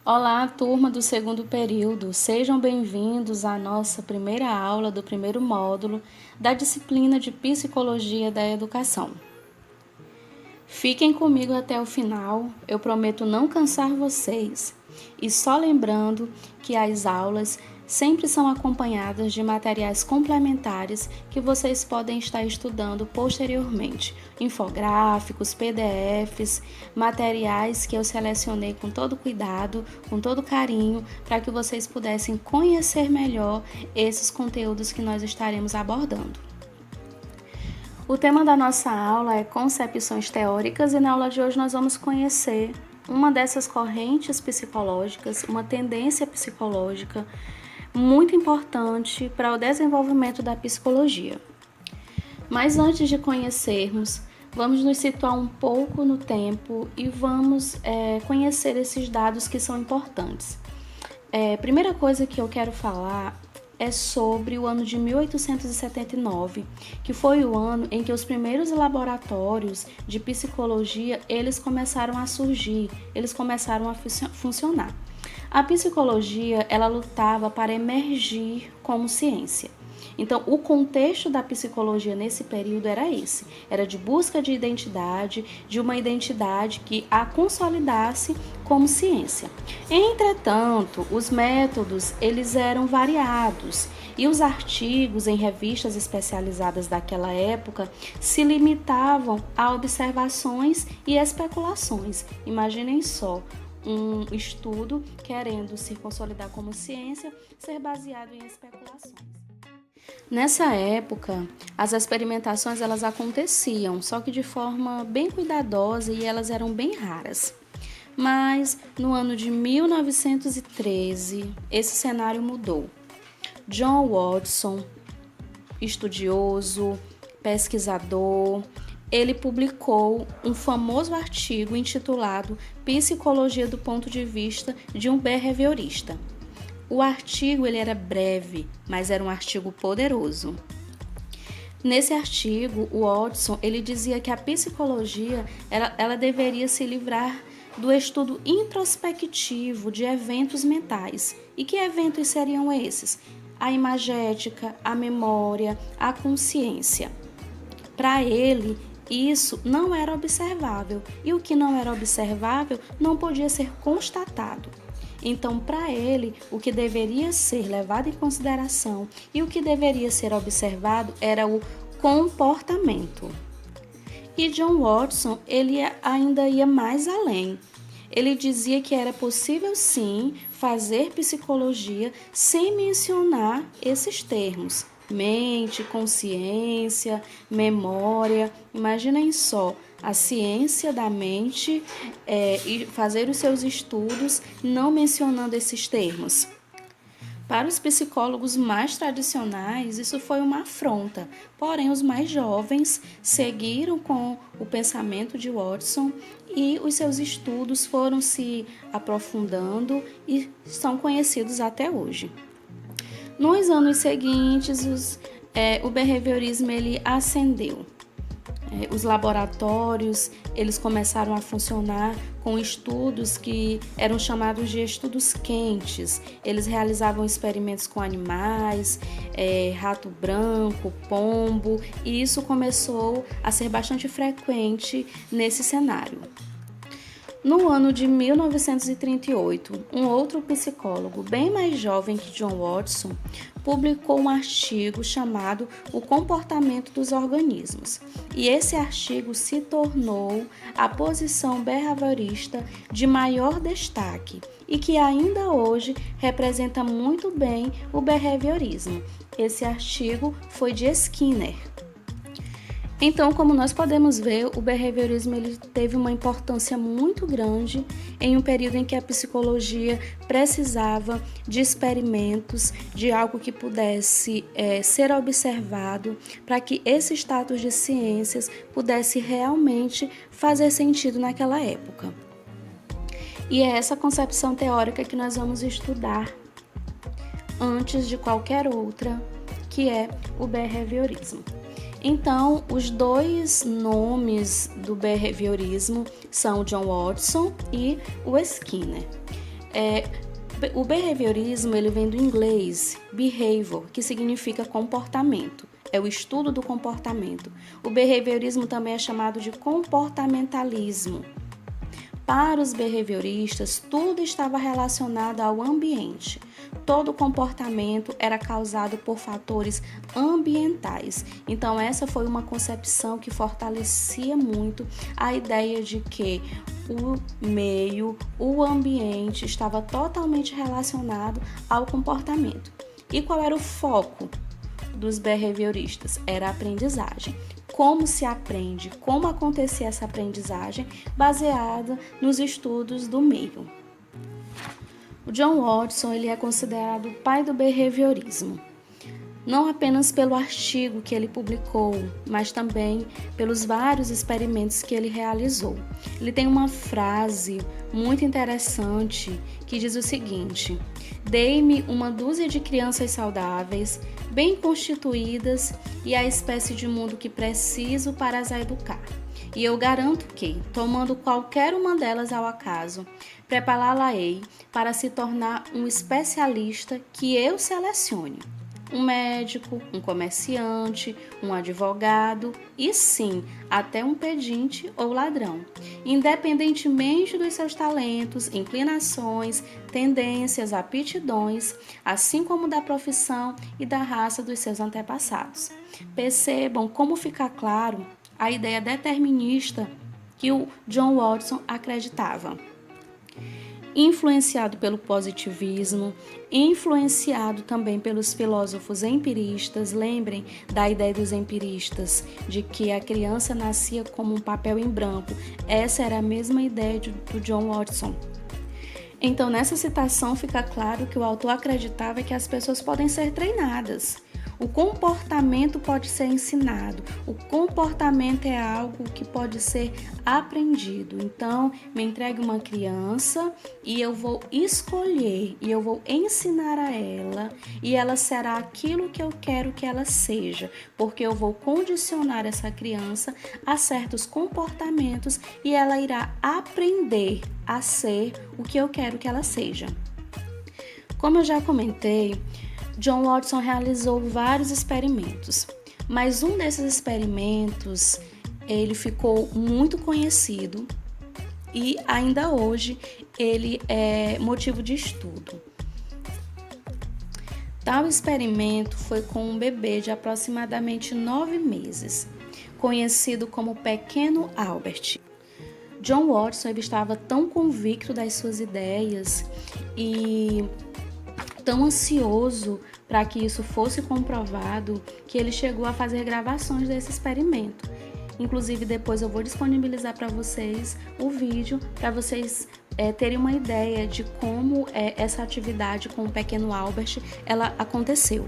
Olá, turma do segundo período. Sejam bem-vindos à nossa primeira aula do primeiro módulo da disciplina de Psicologia da Educação. Fiquem comigo até o final, eu prometo não cansar vocês. E só lembrando que as aulas sempre são acompanhadas de materiais complementares que vocês podem estar estudando posteriormente, infográficos, PDFs, materiais que eu selecionei com todo cuidado, com todo carinho, para que vocês pudessem conhecer melhor esses conteúdos que nós estaremos abordando. O tema da nossa aula é concepções teóricas e na aula de hoje nós vamos conhecer uma dessas correntes psicológicas, uma tendência psicológica muito importante para o desenvolvimento da psicologia. Mas antes de conhecermos, vamos nos situar um pouco no tempo e vamos conhecer esses dados que são importantes. Primeira coisa que eu quero falar é sobre o ano de 1879, que foi o ano em que os primeiros laboratórios de psicologia eles começaram a surgir, eles começaram a funcionar. A psicologia, ela lutava para emergir como ciência. Então, o contexto da psicologia nesse período era esse, era de busca de identidade, de uma identidade que a consolidasse como ciência. Entretanto, os métodos, eles eram variados e os artigos em revistas especializadas daquela época se limitavam a observações e especulações. Imaginem só, um estudo querendo se consolidar como ciência, ser baseado em especulações. Nessa época, as experimentações elas aconteciam, só que de forma bem cuidadosa e elas eram bem raras. Mas no ano de 1913, esse cenário mudou. John Watson, estudioso, pesquisador, ele publicou um famoso artigo intitulado Psicologia do ponto de vista de um behaviorista. O artigo ele era breve, mas era um artigo poderoso. Nesse artigo, o Watson ele dizia que a psicologia ela deveria se livrar do estudo introspectivo de eventos mentais. E que eventos seriam esses? A imagética, a memória, a consciência. Para ele, isso não era observável, e o que não era observável não podia ser constatado. Então, para ele, o que deveria ser levado em consideração e o que deveria ser observado era o comportamento. E John Watson, ele ainda ia mais além. Ele dizia que era possível, sim, fazer psicologia sem mencionar esses termos. Mente, consciência, memória. Imaginem só, a ciência da mente e fazer os seus estudos não mencionando esses termos. Para os psicólogos mais tradicionais, isso foi uma afronta, porém os mais jovens seguiram com o pensamento de Watson e os seus estudos foram se aprofundando e são conhecidos até hoje. Nos anos seguintes, o behaviorismo ele ascendeu. Os laboratórios eles começaram a funcionar com estudos que eram chamados de estudos quentes. Eles realizavam experimentos com animais, rato branco, pombo, e isso começou a ser bastante frequente nesse cenário. No ano de 1938, um outro psicólogo, bem mais jovem que John Watson, publicou um artigo chamado O Comportamento dos Organismos. E esse artigo se tornou a posição behaviorista de maior destaque e que ainda hoje representa muito bem o behaviorismo. Esse artigo foi de Skinner. Então, como nós podemos ver, o behaviorismo ele teve uma importância muito grande em um período em que a psicologia precisava de experimentos, de algo que pudesse ser observado para que esse status de ciências pudesse realmente fazer sentido naquela época. E é essa concepção teórica que nós vamos estudar antes de qualquer outra, que é o behaviorismo. Então, os dois nomes do behaviorismo são John Watson e o Skinner. O behaviorismo ele vem do inglês behavior, que significa comportamento. É o estudo do comportamento. O behaviorismo também é chamado de comportamentalismo. Para os behavioristas, tudo estava relacionado ao ambiente. Todo comportamento era causado por fatores ambientais. Então, essa foi uma concepção que fortalecia muito a ideia de que o meio, o ambiente estava totalmente relacionado ao comportamento. E qual era o foco dos behavioristas? Era a aprendizagem. Como se aprende, como acontecia essa aprendizagem, baseada nos estudos do meio. O John Watson ele é considerado o pai do behaviorismo, não apenas pelo artigo que ele publicou, mas também pelos vários experimentos que ele realizou. Ele tem uma frase muito interessante que diz o seguinte: dei-me uma dúzia de crianças saudáveis, bem constituídas e a espécie de mundo que preciso para as educar. E eu garanto que, tomando qualquer uma delas ao acaso, prepará-la-ei para se tornar um especialista que eu selecione. Um médico, um comerciante, um advogado e sim, até um pedinte ou ladrão, independentemente dos seus talentos, inclinações, tendências, aptidões, assim como da profissão e da raça dos seus antepassados. Percebam como fica claro a ideia determinista que o John Watson acreditava. Influenciado pelo positivismo, influenciado também pelos filósofos empiristas. Lembrem da ideia dos empiristas, de que a criança nascia como um papel em branco. Essa era a mesma ideia do John Watson. Então, nessa citação fica claro que o autor acreditava que as pessoas podem ser treinadas. O comportamento pode ser ensinado, o comportamento é algo que pode ser aprendido. Então, me entregue uma criança e eu vou escolher e eu vou ensinar a ela e ela será aquilo que eu quero que ela seja, porque eu vou condicionar essa criança a certos comportamentos e ela irá aprender a ser o que eu quero que ela seja. Como eu já comentei, John Watson realizou vários experimentos, mas um desses experimentos ele ficou muito conhecido e ainda hoje ele é motivo de estudo. Tal experimento foi com um bebê de aproximadamente 9 meses, conhecido como Pequeno Albert. John Watson ele estava tão convicto das suas ideias e tão ansioso para que isso fosse comprovado que ele chegou a fazer gravações desse experimento. Inclusive, depois eu vou disponibilizar para vocês o vídeo para vocês terem uma ideia de como essa atividade com o pequeno Albert ela aconteceu.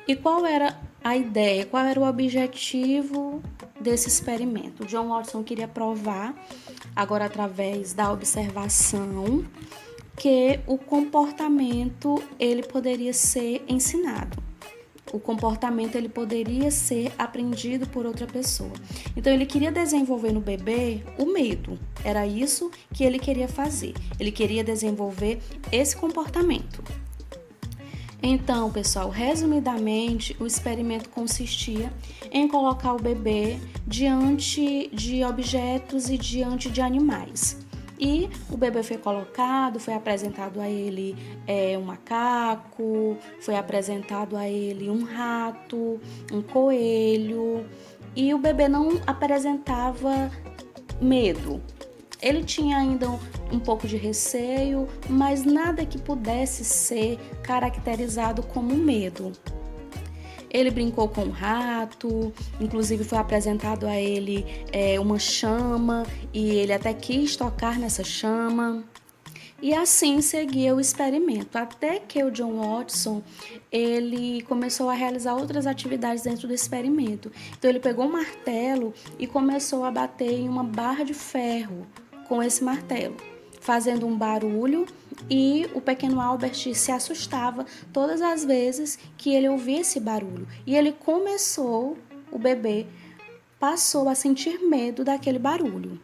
E qual era a ideia, qual era o objetivo desse experimento? O John Watson queria provar, agora através da observação, que o comportamento ele poderia ser ensinado. O comportamento ele poderia ser aprendido por outra pessoa. Então ele queria desenvolver no bebê o medo. Era isso que ele queria fazer. Ele queria desenvolver esse comportamento. Então, pessoal, resumidamente, o experimento consistia em colocar o bebê diante de objetos e diante de animais. E o bebê foi colocado, foi apresentado a ele um macaco, foi apresentado a ele um rato, um coelho, e o bebê não apresentava medo. Ele tinha ainda um pouco de receio, mas nada que pudesse ser caracterizado como medo. Ele brincou com o rato, inclusive foi apresentado a ele uma chama e ele até quis tocar nessa chama. E assim seguia o experimento, até que o John Watson ele começou a realizar outras atividades dentro do experimento. Então ele pegou um martelo e começou a bater em uma barra de ferro com esse martelo, fazendo um barulho, e o pequeno Albert se assustava todas as vezes que ele ouvia esse barulho. E ele o bebê passou a sentir medo daquele barulho.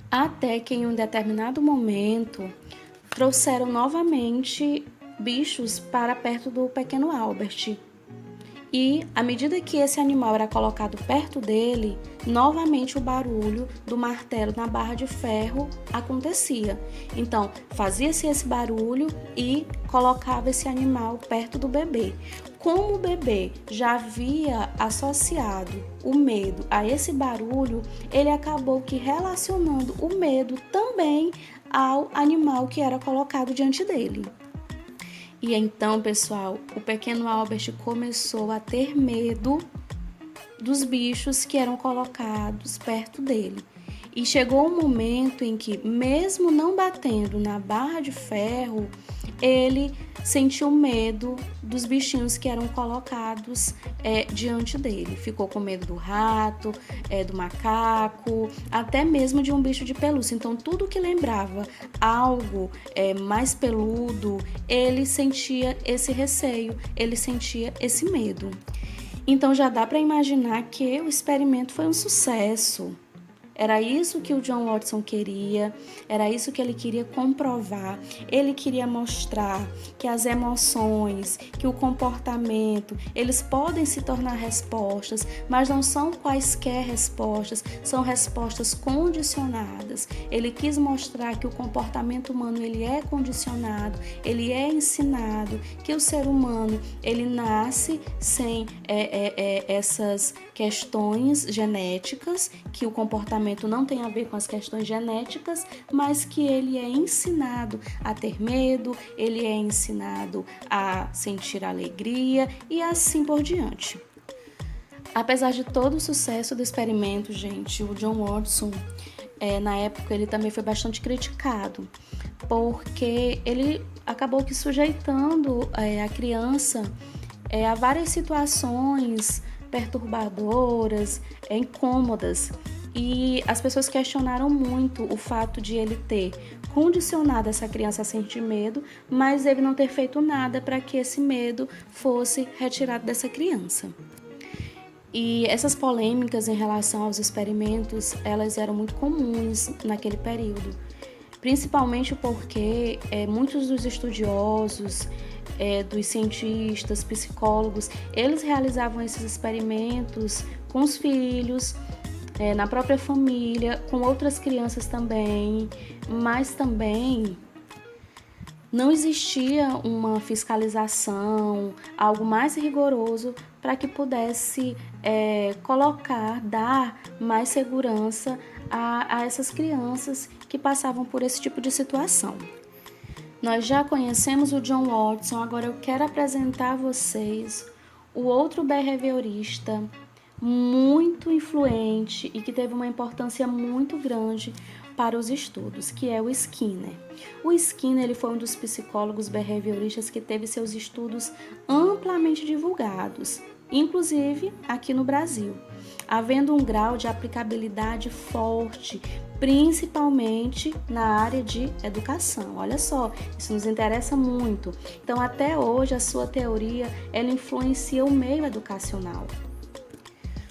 Até que em um determinado momento, trouxeram novamente bichos para perto do pequeno Albert. E, à medida que esse animal era colocado perto dele, novamente o barulho do martelo na barra de ferro acontecia. Então, fazia-se esse barulho e colocava esse animal perto do bebê. Como o bebê já havia associado o medo a esse barulho, ele acabou que relacionando o medo também ao animal que era colocado diante dele. E então, pessoal, o pequeno Albert começou a ter medo dos bichos que eram colocados perto dele. E chegou um momento em que, mesmo não batendo na barra de ferro, ele sentiu medo dos bichinhos que eram colocados diante dele. Ficou com medo do rato, do macaco, até mesmo de um bicho de pelúcia. Então, tudo que lembrava algo mais peludo, ele sentia esse receio, ele sentia esse medo. Então, já dá para imaginar que o experimento foi um sucesso. Era isso que o John Watson queria, era isso que ele queria comprovar. Ele queria mostrar que as emoções, que o comportamento, eles podem se tornar respostas, mas não são quaisquer respostas, são respostas condicionadas. Ele quis mostrar que o comportamento humano ele é condicionado, ele é ensinado, que o ser humano ele nasce sem essas questões genéticas, que o comportamento não tem a ver com as questões genéticas, mas que ele é ensinado a ter medo, ele é ensinado a sentir alegria e assim por diante. Apesar de todo o sucesso do experimento, gente, o John Watson, na época, ele também foi bastante criticado, porque ele acabou que sujeitando a criança a várias situações perturbadoras, incômodas. E as pessoas questionaram muito o fato de ele ter condicionado essa criança a sentir medo, mas ele não ter feito nada para que esse medo fosse retirado dessa criança. E essas polêmicas em relação aos experimentos, elas eram muito comuns naquele período, principalmente porque muitos dos estudiosos, dos cientistas, psicólogos, eles realizavam esses experimentos com os filhos, na própria família, com outras crianças também, mas também não existia uma fiscalização, algo mais rigoroso para que pudesse dar mais segurança a essas crianças que passavam por esse tipo de situação. Nós já conhecemos o John Watson, agora eu quero apresentar a vocês o outro behaviorista muito influente e que teve uma importância muito grande para os estudos, que é o Skinner. O Skinner ele foi um dos psicólogos behavioristas que teve seus estudos amplamente divulgados, inclusive aqui no Brasil, havendo um grau de aplicabilidade forte, principalmente na área de educação. Olha só, isso nos interessa muito. Então, até hoje, a sua teoria ela influencia o meio educacional.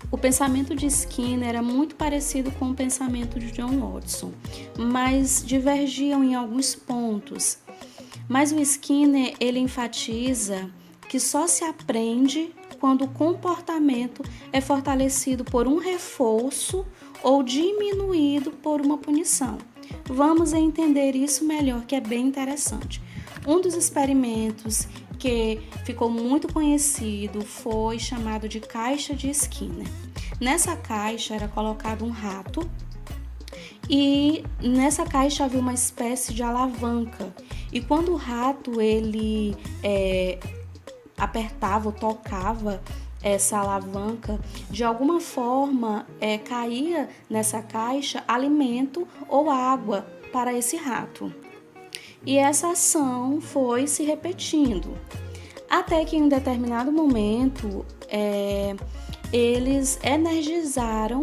O pensamento de Skinner era muito parecido com o pensamento de John Watson, mas divergiam em alguns pontos. Mas o Skinner, ele enfatiza que só se aprende quando o comportamento é fortalecido por um reforço ou diminuído por uma punição. Vamos entender isso melhor, que é bem interessante. Um dos experimentos que ficou muito conhecido foi chamado de caixa de Skinner. Nessa caixa era colocado um rato e nessa caixa havia uma espécie de alavanca. E quando o rato ele apertava ou tocava essa alavanca, de alguma forma caía nessa caixa alimento ou água para esse rato. E essa ação foi se repetindo, até que em um determinado momento eles energizaram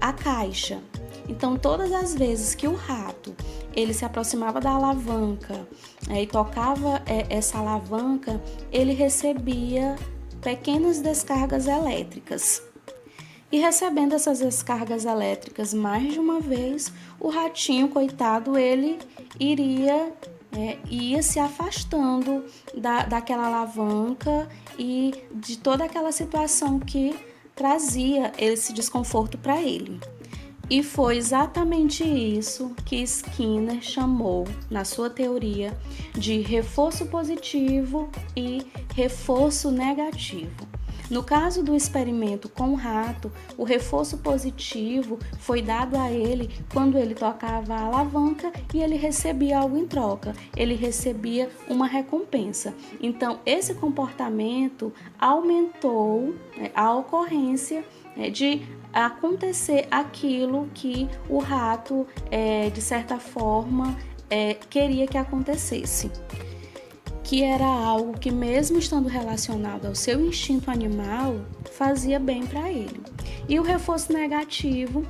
a caixa. Então, todas as vezes que o rato ele se aproximava da alavanca e tocava essa alavanca, ele recebia pequenas descargas elétricas. E recebendo essas descargas elétricas mais de uma vez, o ratinho, coitado, ele ia se afastando daquela alavanca e de toda aquela situação que trazia esse desconforto para ele. E foi exatamente isso que Skinner chamou, na sua teoria, de reforço positivo e reforço negativo. No caso do experimento com o rato, o reforço positivo foi dado a ele quando ele tocava a alavanca e ele recebia algo em troca, ele recebia uma recompensa. Então, esse comportamento aumentou a ocorrência de acontecer aquilo que o rato, de certa forma, queria que acontecesse, que era algo que, mesmo estando relacionado ao seu instinto animal, fazia bem para ele. E o reforço negativo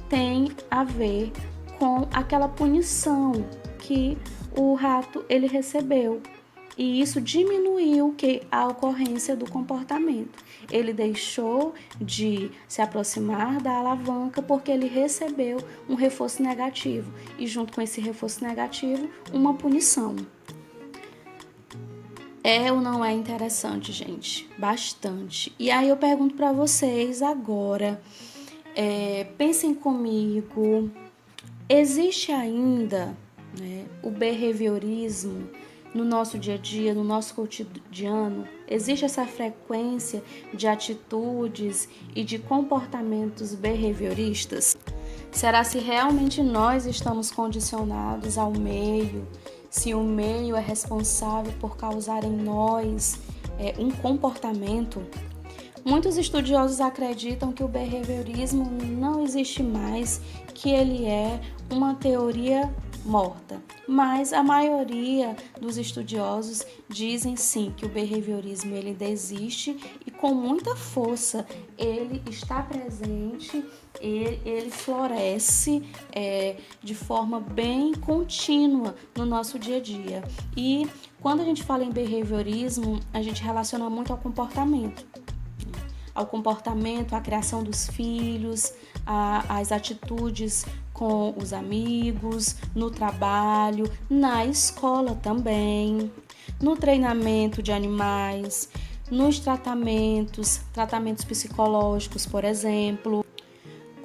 tem a ver com aquela punição que o rato ele recebeu. E isso diminuiu a ocorrência do comportamento. Ele deixou de se aproximar da alavanca porque ele recebeu um reforço negativo. E junto com esse reforço negativo, uma punição. É ou não é interessante, gente? Bastante. E aí eu pergunto para vocês agora, pensem comigo, existe ainda o behaviorismo no nosso dia a dia, no nosso cotidiano? Existe essa frequência de atitudes e de comportamentos behavioristas? Será se realmente nós estamos condicionados ao meio? Se o meio é responsável por causar em nós um comportamento? Muitos estudiosos acreditam que o behaviorismo não existe mais, que ele é uma teoria morta. Mas a maioria dos estudiosos dizem sim que o behaviorismo ele existe e com muita força ele está presente, ele floresce de forma bem contínua no nosso dia a dia. E quando a gente fala em behaviorismo, a gente relaciona muito ao comportamento, à criação dos filhos, às atitudes com os amigos, no trabalho, na escola também, no treinamento de animais, nos tratamentos psicológicos, por exemplo.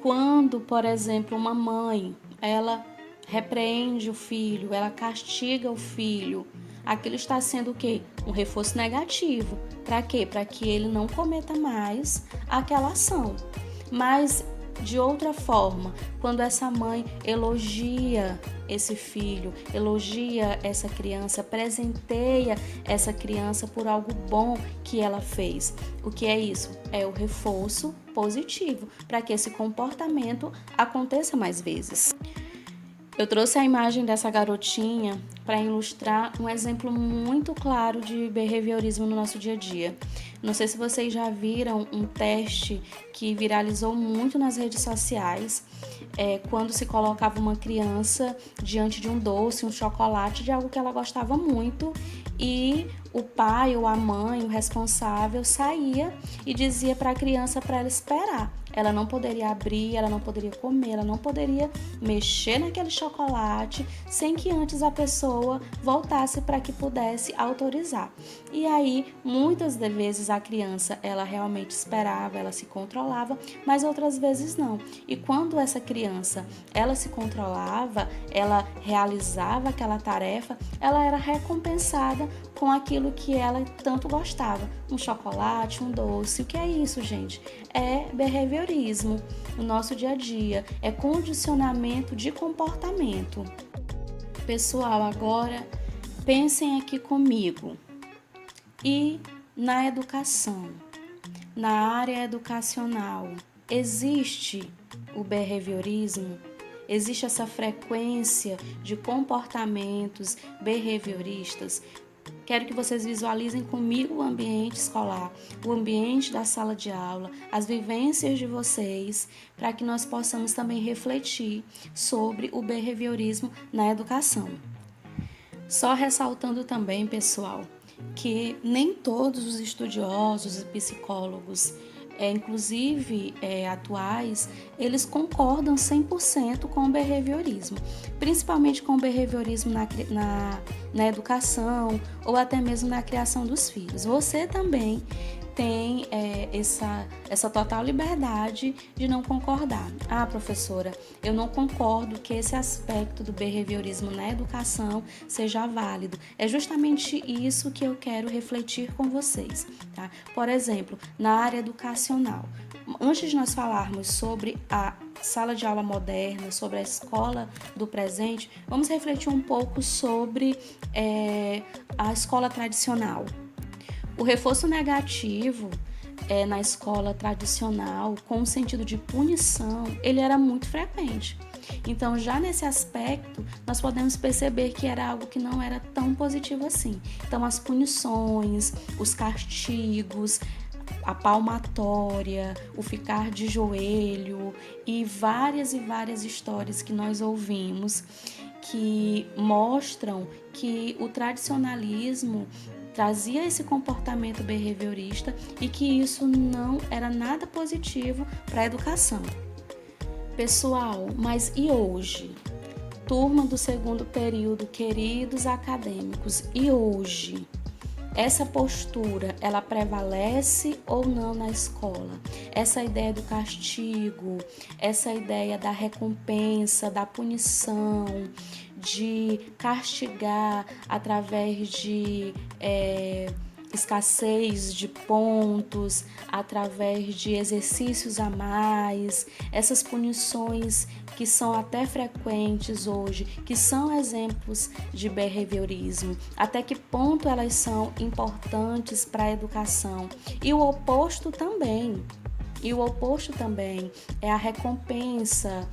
Quando, por exemplo, uma mãe, ela repreende o filho, ela castiga o filho, aquilo está sendo o quê? Um reforço negativo. Para quê? Para que ele não cometa mais aquela ação. Mas, de outra forma, quando essa mãe elogia esse filho, elogia essa criança, presenteia essa criança por algo bom que ela fez. O que é isso? É o reforço positivo, para que esse comportamento aconteça mais vezes. Eu trouxe a imagem dessa garotinha para ilustrar um exemplo muito claro de behaviorismo no nosso dia a dia. Não sei se vocês já viram um teste que viralizou muito nas redes sociais, quando se colocava uma criança diante de um doce, um chocolate, de algo que ela gostava muito, e o pai ou a mãe, o responsável, saía e dizia para a criança para ela esperar. Ela não poderia abrir, ela não poderia comer, ela não poderia mexer naquele chocolate sem que antes a pessoa voltasse para que pudesse autorizar. E aí, muitas vezes a criança, ela realmente esperava, ela se controlava, mas outras vezes não. E quando essa criança, ela se controlava, ela realizava aquela tarefa, ela era recompensada com aquilo que ela tanto gostava. Um chocolate, um doce. O que é isso, gente? É behaviorismo no nosso dia a dia, é condicionamento de comportamento. Pessoal, agora pensem aqui comigo. E na educação, na área educacional, existe o behaviorismo? Existe essa frequência de comportamentos behavioristas? Quero que vocês visualizem comigo o ambiente escolar, o ambiente da sala de aula, as vivências de vocês, para que nós possamos também refletir sobre o behaviorismo na educação. Só ressaltando também, pessoal, que nem todos os estudiosos e psicólogos inclusive atuais, eles concordam 100% com o behaviorismo, principalmente com o behaviorismo na educação ou até mesmo na criação dos filhos. Você também tem essa total liberdade de não concordar. Ah, professora, eu não concordo que esse aspecto do behaviorismo na educação seja válido. É justamente isso que eu quero refletir com vocês, tá? Por exemplo, na área educacional, antes de nós falarmos sobre a sala de aula moderna, sobre a escola do presente, vamos refletir um pouco sobre a escola tradicional. O reforço negativo na escola tradicional, com o sentido de punição, ele era muito frequente. Então, já nesse aspecto, nós podemos perceber que era algo que não era tão positivo assim. Então, as punições, os castigos, a palmatória, o ficar de joelho e várias histórias que nós ouvimos que mostram que o tradicionalismo trazia esse comportamento behaviorista e que isso não era nada positivo para a educação. Pessoal, mas e hoje? Turma do segundo período, queridos acadêmicos, e hoje? Essa postura, ela prevalece ou não na escola? Essa ideia do castigo, essa ideia da recompensa, da punição, de castigar através de escassez de pontos, através de exercícios a mais, essas punições que são até frequentes hoje, que são exemplos de behaviorismo, até que ponto elas são importantes para a educação. E o oposto também. É a recompensa,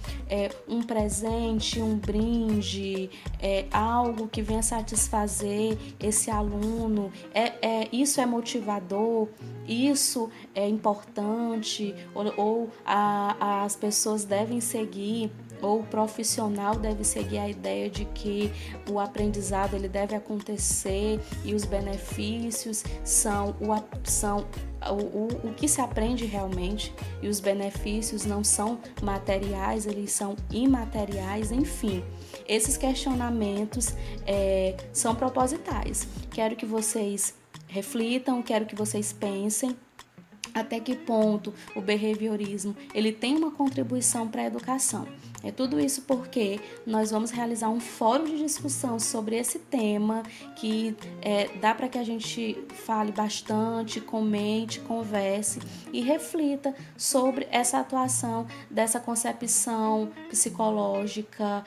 um presente, um brinde, algo que venha satisfazer esse aluno. Isso é motivador, isso é importante, ou as pessoas devem seguir, ou o profissional deve seguir a ideia de que o aprendizado ele deve acontecer e os benefícios são o que se aprende realmente, e os benefícios não são materiais, eles são imateriais, enfim. Esses questionamentos são propositais. Quero que vocês reflitam, quero que vocês pensem até que ponto o behaviorismo ele tem uma contribuição para a educação. Tudo isso porque nós vamos realizar um fórum de discussão sobre esse tema que dá para que a gente fale bastante, comente, converse e reflita sobre essa atuação dessa concepção psicológica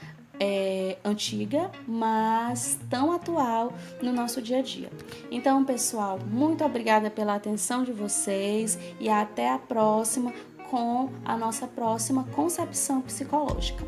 antiga, mas tão atual no nosso dia a dia. Então, pessoal, muito obrigada pela atenção de vocês e até a próxima com a nossa próxima concepção psicológica.